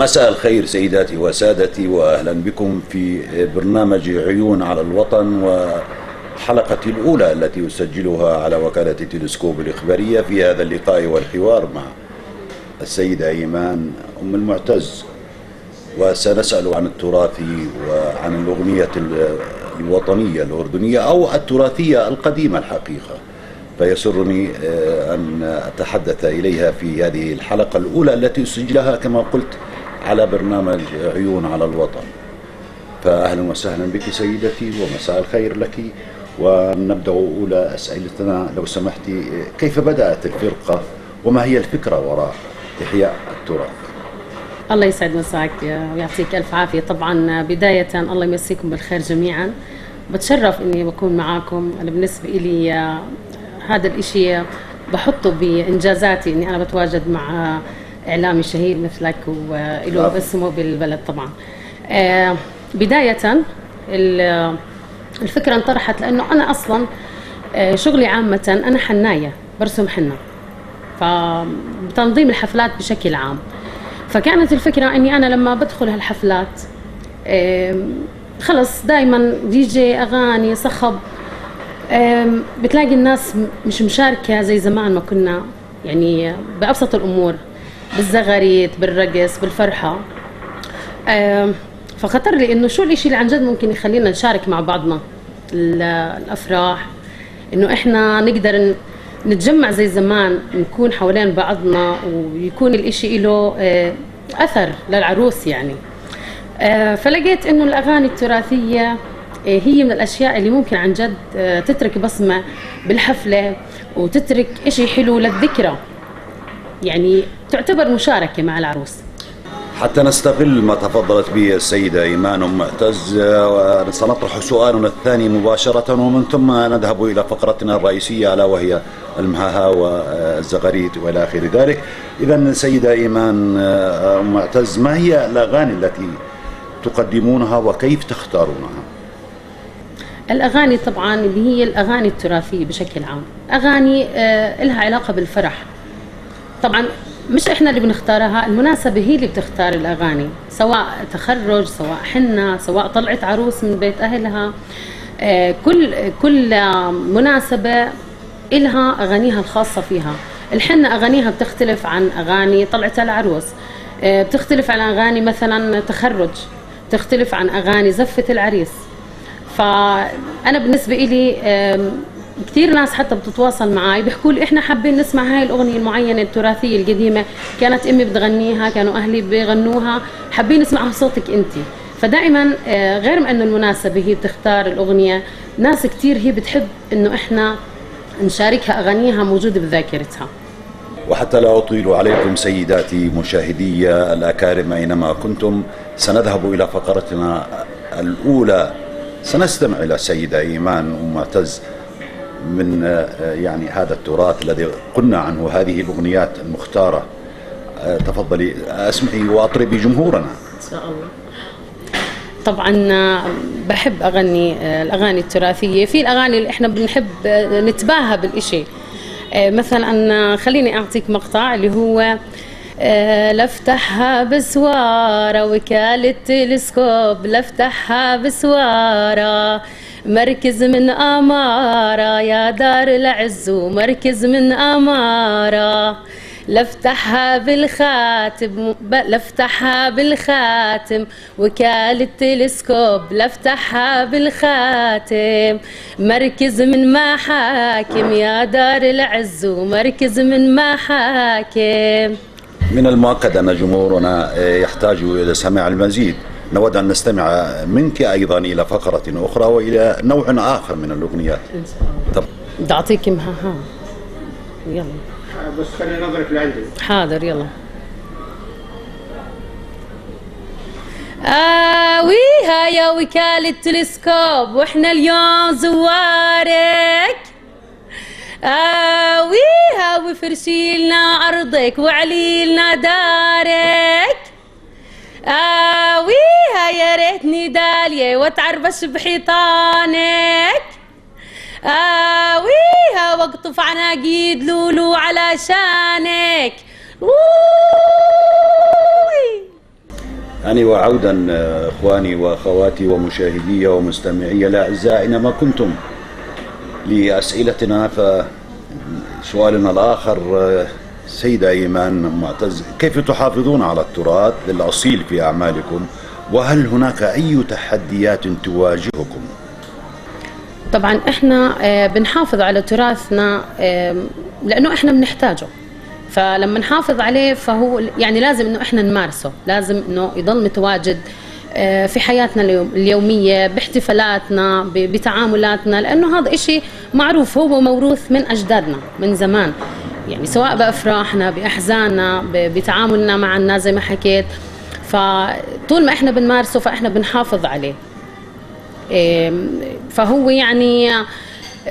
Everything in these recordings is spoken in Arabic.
مساء الخير سيداتي وسادتي، وأهلا بكم في برنامج عيون على الوطن، وحلقة الأولى التي يسجلها على وكالة تلسكوب الإخبارية في هذا اللقاء والحوار مع السيدة إيمان أم المعتز. وسنسأل عن التراث وعن الأغنية الوطنية الأردنية أو التراثية القديمة الحقيقة، فيسرني أن أتحدث إليها في هذه الحلقة الأولى التي سجلها كما قلت على برنامج عيون على الوطن. فأهلا وسهلا بك سيدتي ومساء الخير لك. ونبدأ أولى أسئلتنا لو سمحتي، كيف بدأت الفرقة وما هي الفكرة وراء إحياء التراث؟ الله يسعد مساك ويعطيك ألف عافية. طبعا بداية الله يمسيكم بالخير جميعا، بتشرف إني بكون معاكم. أنا بالنسبة إلي هذا الإشي بحطه بإنجازاتي، إني أنا بتواجد مع إعلامي شهير مثلك وله اسمه بالبلد. طبعا بداية الفكرة انطرحت لأنه أنا أصلا شغلي عامة أنا حناية، برسم حنة، فبتنظيم الحفلات بشكل عام. فكانت الفكرة إني أنا لما بدخل هالحفلات خلص دايما ديجي أغاني صخب، بتلاقي الناس مش مشاركة زي زمان ما كنا، يعني بأبسط الأمور، بالزغاريت، بالرقص، بالفرحة. فخطر لي إنه شو الإشي اللي عن جد ممكن يخلينا نشارك مع بعضنا الأفراح، إنه إحنا نقدر نتجمع زي زمان، نكون حوالين بعضنا ويكون الإشي له أثر للعروس يعني. فلقيت إنه الأغاني التراثية هي من الأشياء اللي ممكن عن جد تترك بصمة بالحفلة وتترك إشي حلو للذكرى، يعني تعتبر مشاركة مع العروس. حتى نستغل ما تفضلت به السيدة إيمان أم معتز، سنطرح سؤالنا الثاني مباشرة، ومن ثم نذهب إلى فقرتنا الرئيسية ألا وهي المهاها والزغاريت وإلى آخر ذلك. إذن السيدة إيمان أم معتز، ما هي الأغاني التي تقدمونها وكيف تختارونها؟ الأغاني طبعا اللي هي الأغاني التراثية بشكل عام، أغاني لها علاقة بالفرح. طبعا مش إحنا اللي بنختارها، المناسبة هي اللي بتختار الأغاني، سواء تخرج، سواء حنة، سواء طلعت عروس من بيت أهلها. كل مناسبة إلها أغانيها الخاصة فيها. الحنة أغانيها بتختلف عن أغاني طلعة العروس، بتختلف عن أغاني مثلا تخرج، بتختلف عن أغاني زفة العريس. فأنا بالنسبة إلي كثير ناس حتى بتتواصل معي بيحكوا لي إحنا حابين نسمع هاي الأغنية المعينة التراثية القديمة، كانت أمي بتغنيها، كانوا أهلي بيغنوها، حابين نسمعها صوتك أنت. فدائما غير ما إنه المناسبة هي بتختار الأغنية، ناس كثير هي بتحب إنه إحنا نشاركها أغانيها موجودة بذاكرتها. وحتى لا أطيل عليكم سيداتي مشاهدي الأكارم أينما كنتم، سنذهب إلى فقرتنا الأولى. سنستمع إلى السيدة إيمان أم معتز من يعني هذا التراث الذي قلنا عنه، هذه الأغنيات المختارة. تفضلي اسمعي وأطربي جمهورنا. إن شاء الله. طبعا بحب أغني الأغاني التراثية، في الأغاني اللي إحنا بنحب نتباهى بالإشي. مثلا خليني أعطيك مقطع اللي هو لفتحها بسوارة وكالة تلسكوب، لفتحها بسوارة مركز من أمارة يا دار العز ومركز من أمارة، لفتحها بالخاتم، لفتحها بالخاتم وكالة تلسكوب، لفتحها بالخاتم مركز من محاكم يا دار العز ومركز من محاكم. من المؤكد أن جمهورنا يحتاج إلى سماع المزيد. نود أن نستمع منك أيضا إلى فقرة أخرى وإلى نوع آخر من الأغنيات. إن شاء الله. طب بدي أعطيك مها. يلا بس خلينا نظرف لعندي. حاضر يلا. ويها يا وكالة تلسكوب واحنا اليوم زوارك، ويها وفرشيلنا أرضك وعليلنا دارك، ويها يا ريتني دالية وتعربش بحيطانك، ويها واقطف عناقيد لولو علشانك. يعني وعودا اخواني واخواتي ومشاهدي ومستمعي الاعزاء اينما كنتم لاسئلتنا، فسؤالنا الاخر سيدة ايمان معتز، كيف تحافظون على التراث الاصيل في اعمالكم؟ وهل هناك اي تحديات تواجهكم؟ طبعا احنا بنحافظ على تراثنا لانه احنا بنحتاجه، فلما نحافظ عليه فهو يعني لازم انه احنا نمارسه، لازم انه يضل متواجد في حياتنا اليومية، باحتفالاتنا، بتعاملاتنا، لانه هذا اشي معروف، هو موروث من اجدادنا من زمان، يعني سواء بافراحنا باحزاننا بتعاملنا مع الناس زي ما حكيت، فطول ما احنا بنمارسه فاحنا بنحافظ عليه. فهو يعني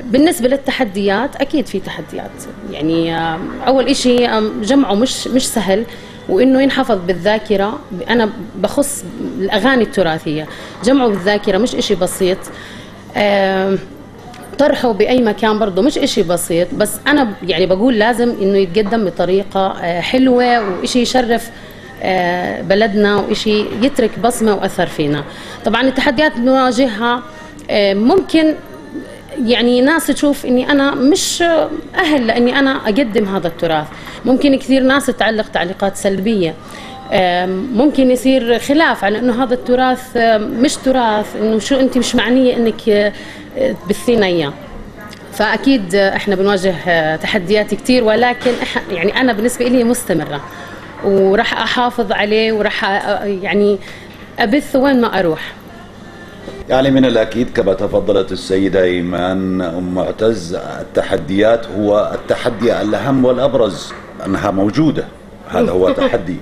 بالنسبة للتحديات أكيد في تحديات، يعني أول إشي جمعه مش سهل، وإنه ينحفظ بالذاكرة. أنا بخص الأغاني التراثية، جمعه بالذاكرة مش إشي بسيط، طرحه بأي مكان برضه مش إشي بسيط، بس أنا يعني بقول لازم إنه يتقدم بطريقة حلوة، وإشي يشرف بلدنا، وإشي يترك بصمة وأثر فينا. طبعا التحديات بنواجهها ممكن يعني ناس تشوف اني انا مش اهل لاني انا اقدم هذا التراث، ممكن كثير ناس تعلق تعليقات سلبية، ممكن يصير خلاف على انه هذا التراث مش تراث، انه شو انت مش معنية انك تبثينا اياه. فاكيد احنا بنواجه تحديات كثير، ولكن يعني انا بالنسبة لي مستمرة، وراح احافظ عليه، وراح يعني ابث وين ما اروح. يعني من الأكيد كما تفضلت السيدة إيمان أم معتز، التحديات هو التحدي الأهم والأبرز أنها موجودة، هذا هو تحدي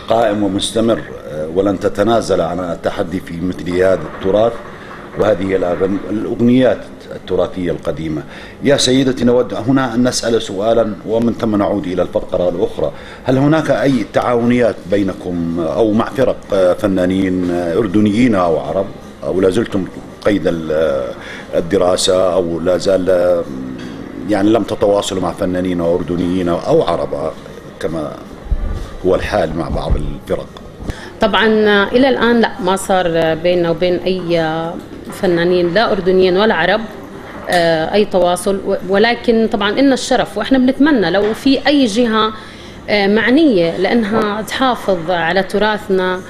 قائم ومستمر، ولن تتنازل عن التحدي في مثل هذا التراث وهذه الأغنيات التراثية القديمة. يا سيدتي، نود هنا أن نسأل سؤالا ومن ثم نعود إلى الفقرة الأخرى. هل هناك أي تعاونيات بينكم أو مع فرق فنانين أردنيين أو عرب، أو لا زلتم قيد الدراسة، أو لا زال يعني لم تتواصلوا مع فنانين أردنيين أو عرب كما هو الحال مع بعض الفرق؟ طبعا إلى الآن لا، ما صار بيننا وبين أي فنانين لا أردنيين ولا عرب أي تواصل، ولكن طبعا إلنا الشرف، وإحنا بنتمنى لو في أي جهة معنية لأنها تحافظ على تراثنا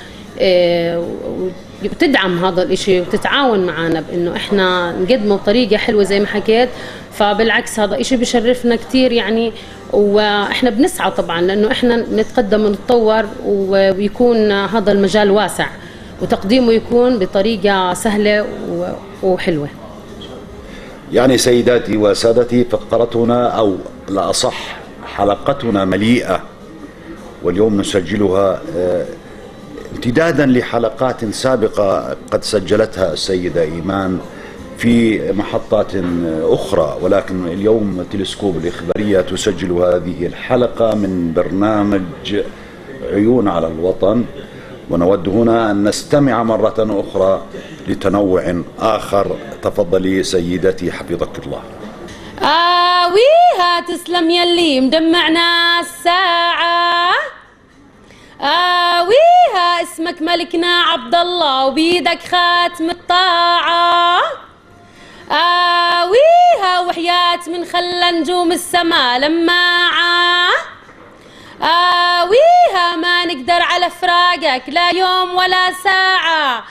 وتدعم هذا الاشي وتتعاون معنا بانه احنا نقدمه بطريقه حلوه زي ما حكيت، فبالعكس هذا اشي بشرفنا كثير يعني، واحنا بنسعى طبعا لانه احنا نتقدم ونتطور، ويكون هذا المجال واسع وتقديمه يكون بطريقه سهله وحلوه. يعني سيداتي وسادتي، فقرتنا او لا اصح حلقتنا مليئه، واليوم نسجلها امتدادا لحلقات سابقة قد سجلتها السيدة إيمان في محطات أخرى، ولكن اليوم تلسكوب الإخبارية تسجل هذه الحلقة من برنامج عيون على الوطن، ونود هنا أن نستمع مرة أخرى لتنوع آخر. تفضلي سيدتي حفظك الله. آويها تسلم يلي مجمعنا الساعة، آويها اسمك ملكنا عبد الله وبيدك خاتم الطاعة، آويها وحياة من خلى نجوم السما لماعة، آويها ما نقدر على فراقك لا يوم ولا ساعة،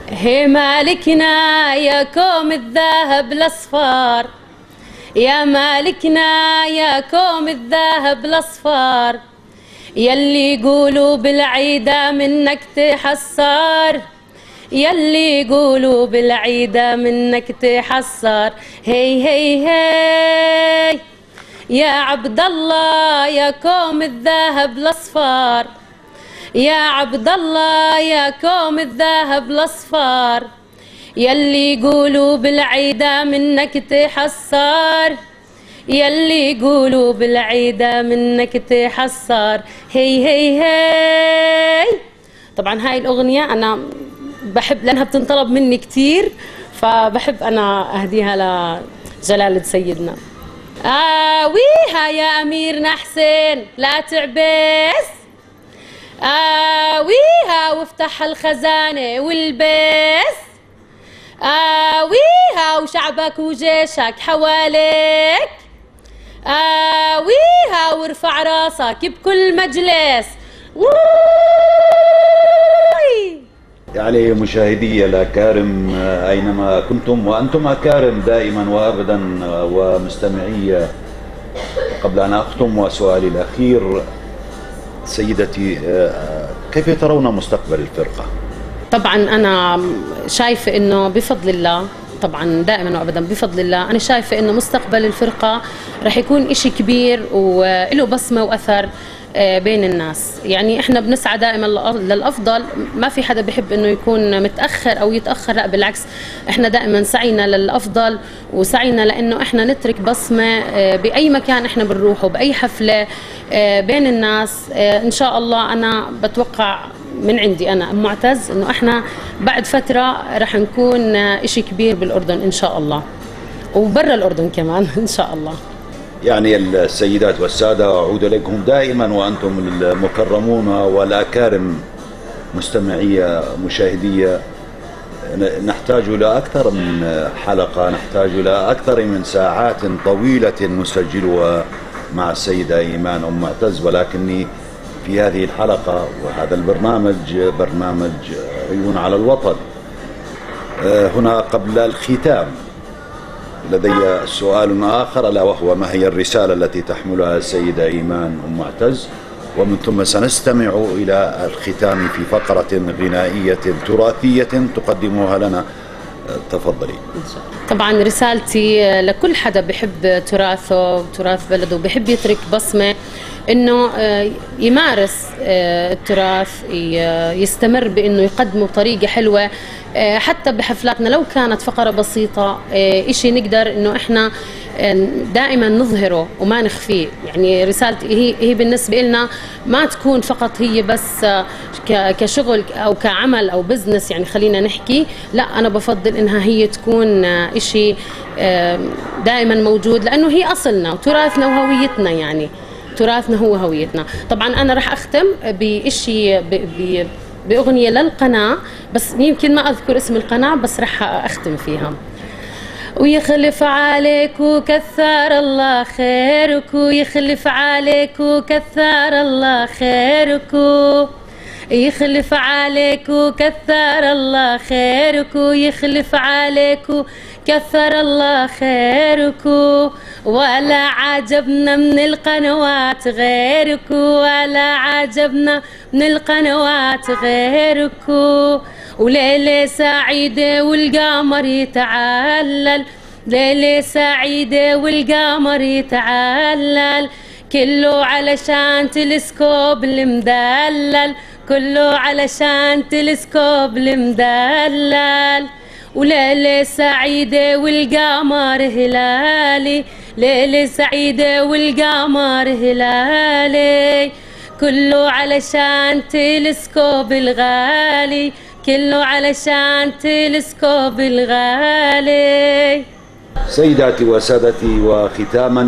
هي مالكنا يا كوم الذهب الأصفر، يا مالكنا يا كوم الذهب الأصفر، يلي يقولوا بالعيدة منك تحصر، يلي يقولوا بالعيدة منك تحصر، هي هي هي يا عبد الله يا كوم الذهب الأصفر، يا عبد الله يا كوم الذهب الأصفر، يلي يقولوا بالعيدة منك تحصر، يلي يقولوا بالعيدة منك تحصر، هي هي هي. طبعا هاي الأغنية أنا بحب لأنها بتنطلب مني كتير، فبحب أنا أهديها لجلالة سيدنا. آويها يا أميرنا حسين لا تعبس، آويها وافتح الخزانة والبس، آويها وشعبك وجيشك حواليك، آويها وارفع راسك بكل مجلس. يعني مشاهدي الأكارم أينما كنتم وأنتم أكارم دائما وأبدا ومستمعي، قبل أن أختم وسؤالي الأخير سيدتي، كيف ترون مستقبل الفرقة؟ طبعا أنا شايفة إنه بفضل الله، طبعا دائما وابدا بفضل الله، انا شايفه انه مستقبل الفرقه رح يكون إشي كبير وله بصمه واثر بين الناس. يعني احنا بنسعى دائما للافضل، ما في حدا بحب انه يكون متاخر او يتاخر، لا بالعكس، احنا دائما سعينا للافضل وسعينا لانه احنا نترك بصمه باي مكان احنا بنروحه، باي حفله بين الناس. ان شاء الله انا بتوقع من عندي أنا معتز إنه إحنا بعد فترة رح نكون إشي كبير بالأردن إن شاء الله، وبرا الأردن كمان إن شاء الله. يعني السيدات والسادة، أعود إليكم دائما وأنتم المكرمون والأكارم مستمعية مشاهدية. نحتاج إلى أكثر من حلقة، نحتاج إلى أكثر من ساعات طويلة نسجلها مع السيدة إيمان أم معتز، ولكني في هذه الحلقة وهذا البرنامج، برنامج عيون على الوطن، هنا قبل الختام لدي سؤال آخر، ألا وهو: ما هي الرسالة التي تحملها السيدة إيمان أم معتز؟ ومن ثم سنستمع إلى الختام في فقرة غنائية تراثية تقدمها لنا. تفضلي. طبعا رسالتي لكل حدا بحب تراثه وتراث بلده وبحب يترك بصمة، انه يمارس التراث، يستمر بانه يقدمه بطريقه حلوه، حتى بحفلاتنا لو كانت فقره بسيطه، اشي نقدر انه احنا دائما نظهره وما نخفيه. يعني رسالتي هي بالنسبه لنا ما تكون فقط هي بس كشغل او كعمل او بزنس، يعني خلينا نحكي، لا انا بفضل انها هي تكون اشي دائما موجود، لانه هي اصلنا وتراثنا وهويتنا، يعني تراثنا هو هويتنا. طبعا انا راح اختم بشيء باغنيه للقناه، بس يمكن ما اذكر اسم القناه، بس راح اختم فيها. ويخلف عليك وكثر الله خيرك، ويخلف عليك وكثر الله خيرك، يخلف عليك وكثر الله خيرك، ويخلف عليك كثر الله خيرك، ولا عجبنا من القنوات غيرك، ولا عجبنا من القنوات غيرك، وليلة سعيدة والقمر يتعلل، ليلة سعيدة والقمر يتعلل، كله علشان تلسكوب المدلل، كله علشان تلسكوب المدلل، وليلة سعيدة والقمر هلالي، ليلة سعيدة والقمر هلالي، كله علشان تلسكوب الغالي، كله علشان تلسكوب الغالي. سيداتي وسادتي، وختاما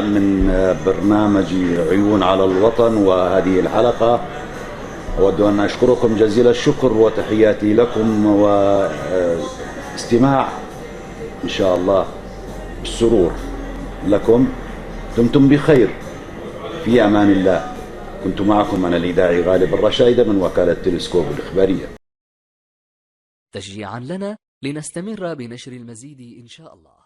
من برنامج عيون على الوطن وهذه الحلقة، أود أن أشكركم جزيل الشكر وتحياتي لكم واستماع إن شاء الله بالسرور لكم. دمتم بخير، في أمان الله. كنت معكم أنا الإذاعي غالب الرشايدة من وكالة تلسكوب الإخبارية. تشجيعا لنا لنستمر بنشر المزيد إن شاء الله.